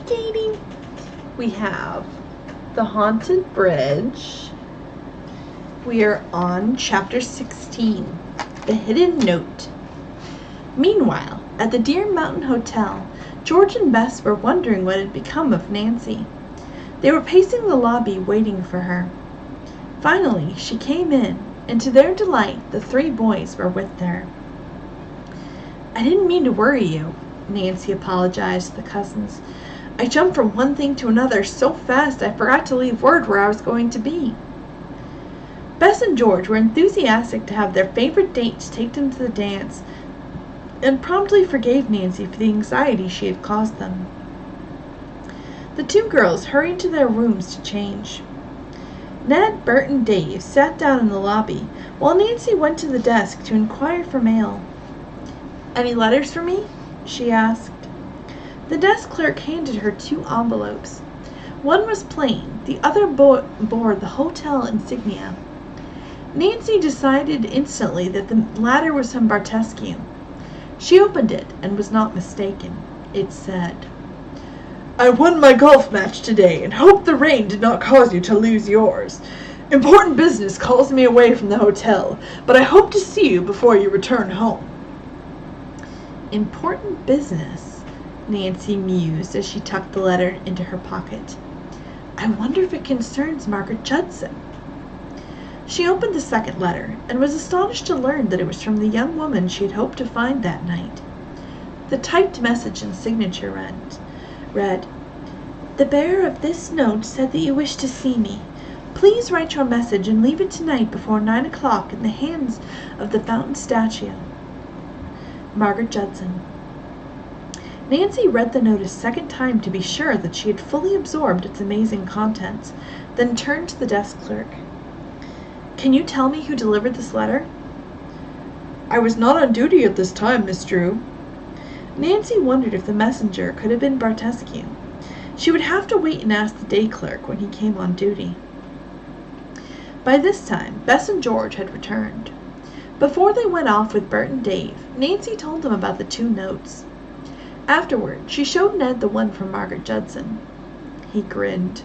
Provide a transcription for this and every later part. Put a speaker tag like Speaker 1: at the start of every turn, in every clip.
Speaker 1: Katie. We have The Haunted Bridge. We are on Chapter 16, The Hidden Note. Meanwhile, at the Deer Mountain Hotel, George and Bess were wondering what had become of Nancy. They were pacing the lobby waiting for her. Finally, she came in, and to their delight, the three boys were with her. "I didn't mean to worry you," Nancy apologized to the cousins. "I jumped from one thing to another so fast I forgot to leave word where I was going to be." Bess and George were enthusiastic to have their favorite dates take them to the dance, and promptly forgave Nancy for the anxiety she had caused them. The two girls hurried to their rooms to change. Ned, Bert, and Dave sat down in the lobby, while Nancy went to the desk to inquire for mail. "Any letters for me?" she asked. The desk clerk handed her two envelopes. One was plain, the other bore the hotel insignia. Nancy decided instantly that the latter was from Bartescu. She opened it and was not mistaken. It said, "I won my golf match today and hope the rain did not cause you to lose yours. Important business calls me away from the hotel, but I hope to see you before you return home." Important business, Nancy mused as she tucked the letter into her pocket. "I wonder if it concerns Margaret Judson." She opened the second letter and was astonished to learn that it was from the young woman she had hoped to find that night. The typed message and signature read, "The bearer of this note said that you wish to see me. Please write your message and leave it tonight before 9 o'clock in the hands of the fountain statue. Margaret Judson." Nancy read the note a second time to be sure that she had fully absorbed its amazing contents, then turned to the desk clerk. "Can you tell me who delivered this letter?" "I was not on duty at this time, Miss Drew." Nancy wondered if the messenger could have been Bartescu. She would have to wait and ask the day clerk when he came on duty. By this time, Bess and George had returned. Before they went off with Bert and Dave, Nancy told them about the two notes. Afterward, she showed Ned the one from Margaret Judson. He grinned.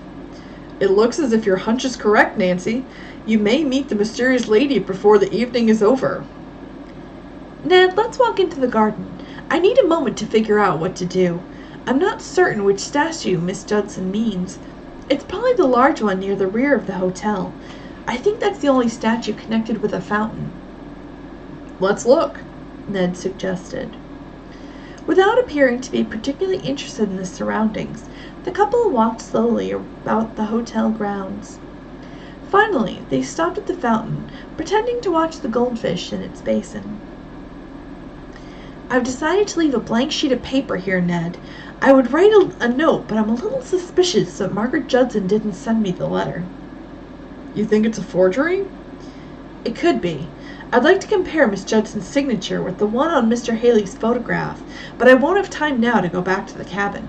Speaker 1: "It looks as if your hunch is correct, Nancy. You may meet the mysterious lady before the evening is over." "Ned, let's walk into the garden. I need a moment to figure out what to do. I'm not certain which statue Miss Judson means. It's probably the large one near the rear of the hotel. I think that's the only statue connected with a fountain." "Let's look," Ned suggested. Without appearing to be particularly interested in the surroundings, the couple walked slowly about the hotel grounds. Finally, they stopped at the fountain, pretending to watch the goldfish in its basin. "I've decided to leave a blank sheet of paper here, Ned. I would write a note, but I'm a little suspicious that Margaret Judson didn't send me the letter." "You think it's a forgery?" "It could be. I'd like to compare Miss Judson's signature with the one on Mr. Haley's photograph, but I won't have time now to go back to the cabin."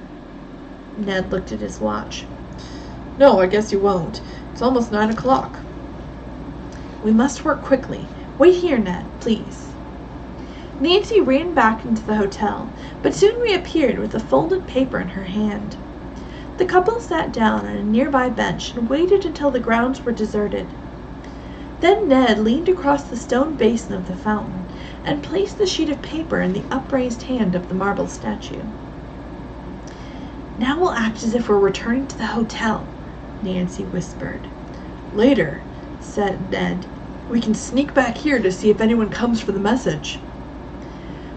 Speaker 1: Ned looked at his watch. "No, I guess you won't. It's almost 9 o'clock. "We must work quickly. Wait here, Ned, please." Nancy ran back into the hotel, but soon reappeared with a folded paper in her hand. The couple sat down on a nearby bench and waited until the grounds were deserted. Then Ned leaned across the stone basin of the fountain and placed the sheet of paper in the upraised hand of the marble statue. "Now we'll act as if we're returning to the hotel," Nancy whispered.
Speaker 2: "Later," said Ned, "we can sneak back here to see if anyone comes for the message."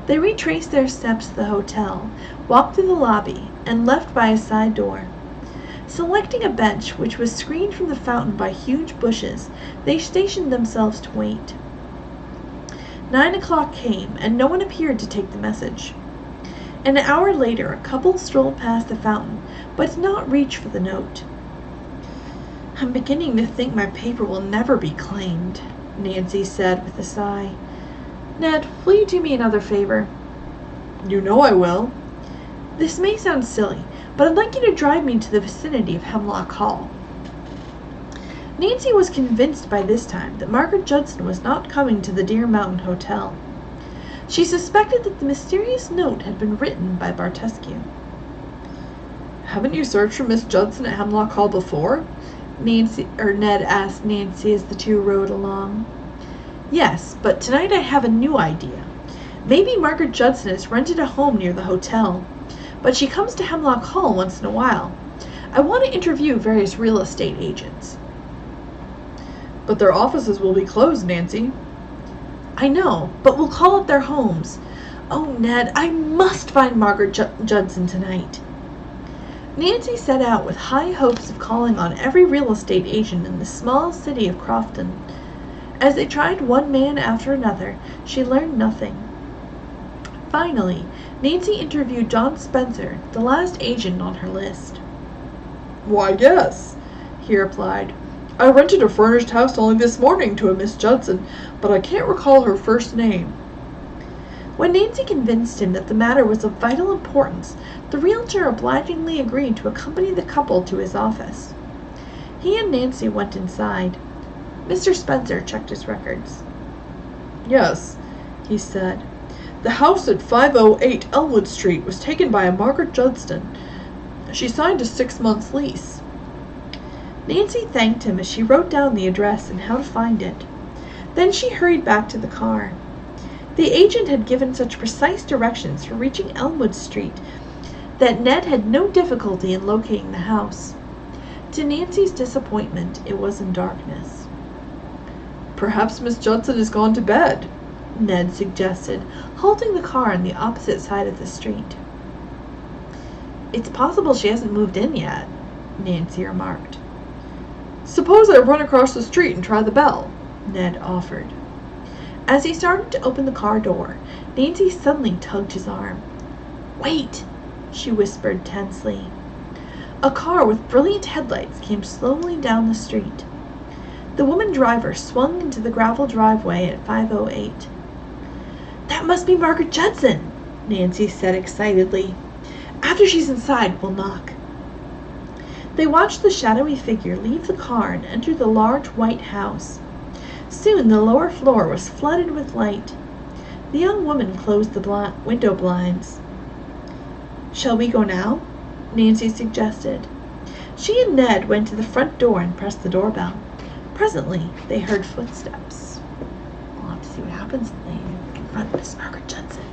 Speaker 1: They retraced their steps to the hotel, walked through the lobby, and left by a side door. Selecting a bench which was screened from the fountain by huge bushes, they stationed themselves to wait. 9 o'clock came, and no one appeared to take the message. An hour later, a couple strolled past the fountain, but did not reach for the note. "I'm beginning to think my paper will never be claimed," Nancy said with a sigh. "Ned, will you do me another favor?"
Speaker 2: "You know I will."
Speaker 1: "This may sound silly, but I'd like you to drive me to the vicinity of Hemlock Hall." Nancy was convinced by this time that Margaret Judson was not coming to the Deer Mountain Hotel. She suspected that the mysterious note had been written by Bartescu.
Speaker 2: Haven't you searched for Miss Judson at Hemlock Hall before?
Speaker 1: Ned asked Nancy as the two rode along. Yes, but tonight I have a new idea. Maybe Margaret Judson has rented a home near the hotel, but she comes to Hemlock Hall once in a while. I want to interview various real estate agents.
Speaker 2: But their offices will be closed, Nancy.
Speaker 1: I know, but we'll call at their homes. Oh, Ned, I must find Margaret Judson tonight. Nancy set out with high hopes of calling on every real estate agent in the small city of Crofton. As they tried one man after another, she learned nothing. Finally, Nancy interviewed John Spencer, the last agent on her list.
Speaker 2: Why, yes, he replied. I rented a furnished house only this morning to a Miss Judson, but I can't recall her first name.
Speaker 1: When Nancy convinced him that the matter was of vital importance, the realtor obligingly agreed to accompany the couple to his office. He and Nancy went inside. Mr. Spencer checked his records.
Speaker 2: Yes, he said. The house at 508 Elmwood Street was taken by a Margaret Judson. She signed a 6-month lease.
Speaker 1: Nancy thanked him as she wrote down the address and how to find it. Then she hurried back to the car. The agent had given such precise directions for reaching Elmwood Street that Ned had no difficulty in locating the house. To Nancy's disappointment, it was in darkness.
Speaker 2: Perhaps Miss Judson has gone to bed,
Speaker 1: Ned suggested, halting the car on the opposite side of the street. It's possible she hasn't moved in yet, Nancy remarked.
Speaker 2: Suppose I run across the street and try the bell,
Speaker 1: Ned offered. As he started to open the car door, Nancy suddenly tugged his arm. Wait, she whispered tensely. A car with brilliant headlights came slowly down the street. The woman driver swung into the gravel driveway at 508. That must be Margaret Judson, Nancy said excitedly. After she's inside, we'll knock. They watched the shadowy figure leave the car and enter the large white house. Soon the lower floor was flooded with light. The young woman closed the window blinds. Shall we go now? Nancy suggested. She and Ned went to the front door and pressed the doorbell. Presently, they heard footsteps. We'll have to see what happens when they confront Miss Margaret Judson.